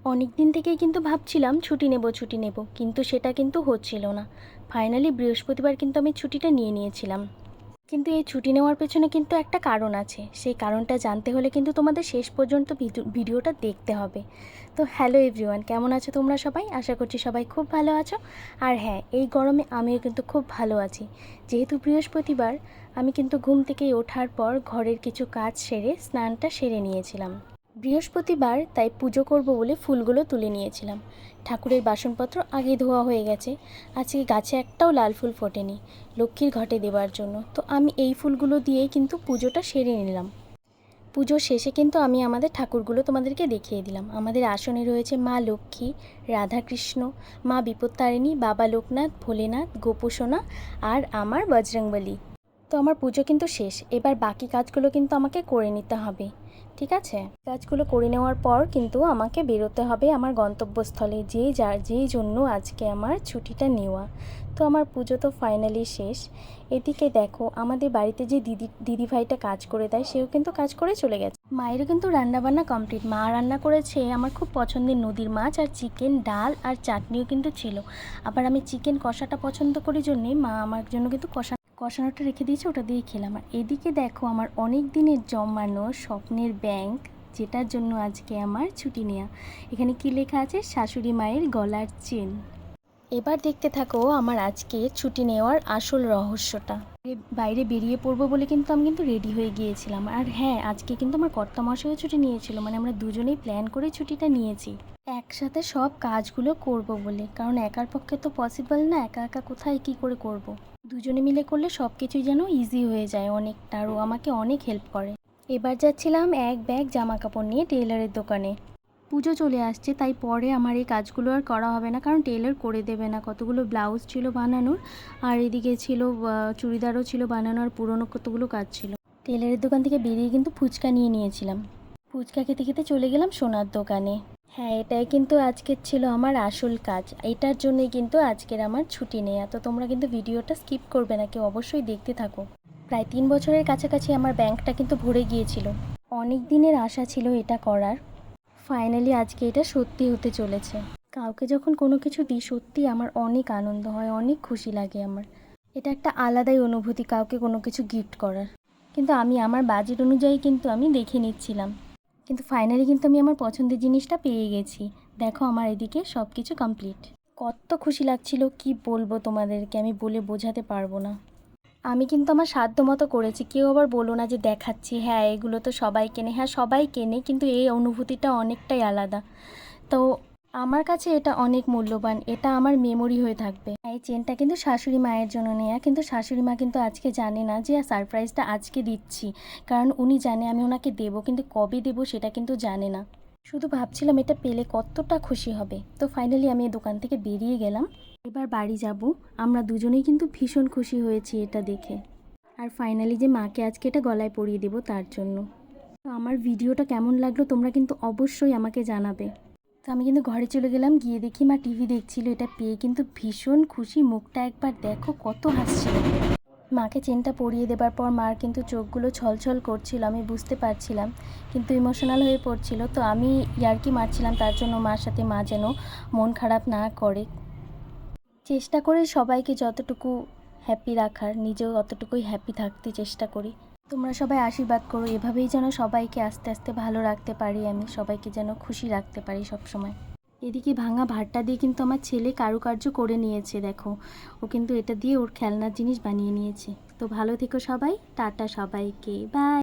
অনেক দিন থেকেই কিন্তু ভাবছিলাম ছুটি নেব কিন্তু সেটা কিন্তু হচ্ছিল না। ফাইনালি বৃহস্পতিবার কিন্তু আমি ছুটিটা নিয়ে নিয়েছিলাম। কিন্তু এই ছুটি নেওয়ার পেছনে কিন্তু একটা কারণ আছে, সেই কারণটা জানতে হলে কিন্তু তোমাদের শেষ পর্যন্ত ভিডিওটা দেখতে হবে। তো হ্যালো এভরিওয়ান, কেমন আছো তোমরা সবাই? আশা করছি সবাই খুব ভালো আছো। আর হ্যাঁ, এই গরমে আমিও কিন্তু খুব ভালো আছি। যেহেতু বৃহস্পতিবার, আমি কিন্তু ঘুম থেকে ওঠার পর ঘরের কিছু কাজ সেরে স্নানটা সেরে নিয়েছিলাম। বৃহস্পতিবার তাই পুজো করব বলে ফুলগুলো তুলে নিয়েছিলাম। ঠাকুরের বাসনপত্র আগে ধোয়া হয়ে গেছে। আজকে গাছে একটাও লাল ফুল ফোটেনি, লক্ষ্মীর ঘটে দেওয়ার জন্য। তো আমি এই ফুলগুলো দিয়েই কিন্তু পুজোটা সেরে নিলাম। পুজো শেষে কিন্তু আমি আমাদের ঠাকুরগুলো তোমাদেরকে দেখিয়ে দিলাম। আমাদের আসনে রয়েছে মা লক্ষ্মী, রাধাকৃষ্ণ, মা বিপত্তারিণী, বাবা লোকনাথ, ভোলেনাথ, গোপুসোনা আর আমার বজরংবলী। তো আমার পুজো কিন্তু শেষ, এবার বাকি কাজগুলো কিন্তু আমাকে করে নিতে হবে। ঠিক আছে, কাজগুলো করে নেওয়ার পর কিন্তু আমাকে বেরোতে হবে আমার গন্তব্যস্থলে, যেই জন্য আজকে আমার ছুটিটা নেওয়া। তো আমার পুজো তো ফাইনালি শেষ। এদিকে দেখো, আমাদের বাড়িতে যে দিদিভাইটা কাজ করে দেয়, সেও কিন্তু কাজ করে চলে গেছে। মায়েরও কিন্তু রান্নাবান্না কমপ্লিট। মা রান্না করেছে আমার খুব পছন্দের নদীর মাছ আর চিকেন, ডাল আর চাটনিও কিন্তু ছিল। আবার আমি চিকেন কষাটা পছন্দ করি জন্যে মা আমার জন্য কিন্তু কষানোটা রেখে দিয়েছে, ওটা দিয়ে খেলাম। আর এদিকে দেখো, আমার অনেক দিনের জমানো স্বপ্নের ব্যাংক, যেটার জন্য আজকে আমার ছুটি নেওয়া। এখানে কি লেখা আছে? শাশুড়ি মায়ের গলার চেন। এবার দেখতে থাকো আমার আজকে ছুটি নেওয়ার আসল রহস্যটা। বাইরে বেরিয়ে পড়বো বলে কিন্তু আমি কিন্তু রেডি হয়ে গিয়েছিলাম। আর হ্যাঁ, আজকে কিন্তু আমার কর্তামশাইও ছুটি নিয়েছিল, মানে আমরা দুজনেই প্ল্যান করে ছুটিটা নিয়েছি একসাথে সব কাজগুলো করব বলে। কারণ একার পক্ষে তো পসিবল না, একা একা কোথায় কী করে করব। দুজনে মিলে করলে সব কিছুই যেন ইজি হয়ে যায় অনেকটা, আরও আমাকে অনেক হেল্প করে। এবার যাচ্ছিলাম এক ব্যাগ জামা কাপড় নিয়ে টেইলারের দোকানে। পুজো চলে আসছে, তাই পরে আমার এই কাজগুলো আর করা হবে না, কারণ টেইলর করে দেবে না। কতগুলো ব্লাউজ ছিল বানানোর, আর এদিকে ছিল চুড়িদারও ছিল বানানোর, পুরনো কতগুলো কাজ ছিল। টেইলারের দোকান থেকে বেরিয়ে কিন্তু ফুচকা নিয়ে নিয়েছিলাম। ফুচকা খেতে খেতে চলে গেলাম সোনার দোকানে। হ্যাঁ, এটাই কিন্তু আজকের ছিল আমার আসল কাজ। এটার জন্যই কিন্তু আজকের আমার ছুটি নেওয়া। তো তোমরা কিন্তু ভিডিওটা স্কিপ করবে না, কেউ অবশ্যই দেখতে থাকো। প্রায় 3 বছরের কাছাকাছি আমার ব্যাংকটা কিন্তু ভরে গিয়েছিল। অনেক দিনের আশা ছিল এটা করার। ফাইনালি আজকে এটা সত্যি হতে চলেছে। কাউকে যখন কোনো কিছু দিই, সত্যি আমার অনেক আনন্দ হয়, অনেক খুশি লাগে আমার। এটা একটা আলাদাই অনুভূতি কাউকে কোনো কিছু গিফট করার। কিন্তু আমি আমার বাজেট অনুযায়ী কিন্তু আমি দেখে নিচ্ছিলাম। কিন্তু ফাইনালি কিন্তু আমি আমার পছন্দের জিনিসটা পেয়ে গেছি। দেখো, আমার এদিকে সব কিছু কমপ্লিট। কত খুশি লাগছিল কি বলবো তোমাদেরকে, আমি বলে বোঝাতে পারবো না। আমি কিন্তু আমার সাধ্য মতো করেছি। কেউ আবার বলো না যে দেখাচ্ছি। হ্যাঁ, এগুলো তো সবাই কেনে, হ্যাঁ সবাই কেনে, কিন্তু এই অনুভূতিটা অনেকটাই আলাদা। তো আমার কাছে এটা অনেক মূল্যবান, এটা আমার মেমোরি হয়ে থাকবে। এই চেনটা কিন্তু শাশুড়ি মায়ের জন্য নেয়া, কিন্তু শাশুড়ি মা কিন্তু আজকে জানে না যে সারপ্রাইজটা আজকে দিচ্ছি। কারণ উনি জানে আমি ওনাকে দেবো, কিন্তু কবে দেবো সেটা কিন্তু জানে না। শুধু ভাবছিলাম এটা পেলে কতটা খুশি হবে। তো ফাইনালি আমি এই দোকান থেকে বেরিয়ে গেলাম। এবার বাড়ি যাব। আমরা দুজনেই কিন্তু ভীষণ খুশি হয়েছি এটা দেখে। আর ফাইনালি যে মাকে আজকে এটা গলায় পরিয়ে দেবো তার জন্য। তো আমার ভিডিওটা কেমন লাগলো তোমরা কিন্তু অবশ্যই আমাকে জানাবে। তো আমি কিন্তু ঘরে চলে গেলাম, গিয়ে দেখি মা টিভি দেখছিল। এটা পেয়ে কিন্তু ভীষণ খুশি, মুখটা একবার দেখো কত হাসছিল। মাকে চেনটা পরিয়ে দেবার পর মার কিন্তু চোখগুলো ছলছল করছিল, আমি বুঝতে পারছিলাম, কিন্তু ইমোশনাল হয়ে পড়ছিল। তো আমি ইয়ার্কি মারছিলাম তার জন্য মার সাথে, মা যেন মন খারাপ না করে। চেষ্টা করি সবাইকে যতটুকু হ্যাপি রাখার, নিজেও অতটুকুই হ্যাপি থাকতে চেষ্টা করি। তোমরা সবাই আশীর্বাদ করো, এভাবেই যেন সবাইকে আস্তে আস্তে ভালো রাখতে পারি, আমি সবাইকে যেন খুশি রাখতে পারি সব সময়। এদিকে ভাঙা ভাতটা দিয়ে কিন্তু আমার ছেলে কারুকার্য করে নিয়েছে, দেখো ও কিন্তু এটা দিয়ে ওর খেলনার জিনিস বানিয়ে নিয়েছে। তো ভালো থেকো সবাই, টাটা সবাইকে, বাই।